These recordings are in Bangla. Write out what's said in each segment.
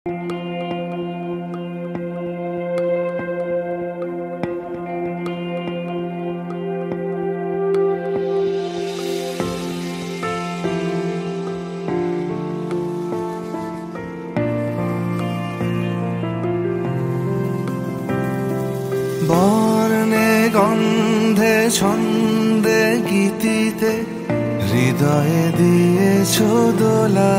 বর্ণে গন্ধে ছন্দে গীতিতে হৃদয়ে দিয়েছ দোলা,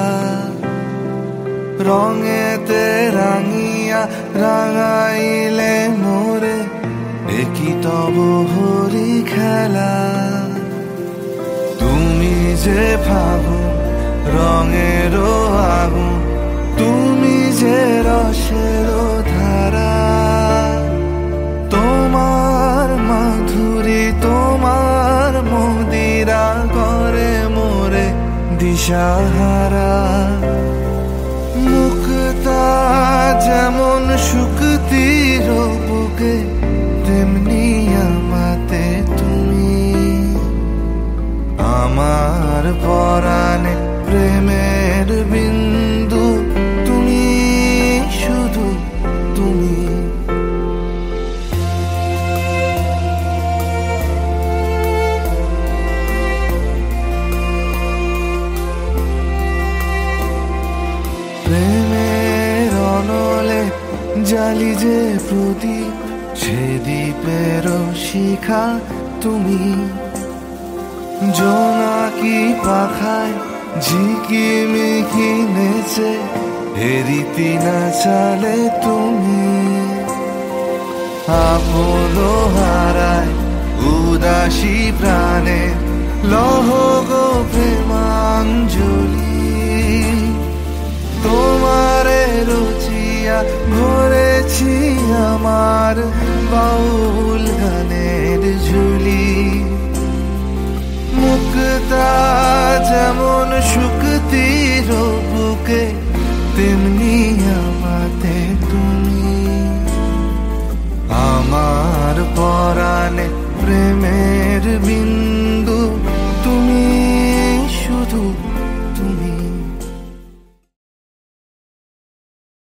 রঙেতে রাঙিয়া রাঙাইলে মোরে একই তব হরি খেলা। তুমি যে ফাগুন রঙের আগুন, তুমি যে রসের ধারা, তোমার মাধুরী তোমার মদিরা করে মোরে দিশাহারা। মুক্তা যেমন শুকতির বুকে, তেমনি আমাতে তুমি। আমার পরাণে প্রেমের বিন্দু তুমি, শুধু তুমি। প্রেমের অনলে জালি যে প্রদীপ, সে দ্বীপের শিখা তুমি। জোনাকি পাখায় ঝিকিমিকি নেচে হেরিতি না চালে তুমি। আপন হারায় উদাসী প্রাণে লহ গো প্রেমাঞ্জলি। তোমারে রুচিয়া ভরেছি আমার বাউল গানের ঝুলি। মুক্তা যেমন শুকতির বুকে, তেমনি আমাতে তুমি। আমার পরাণে প্রেমের বিন্দু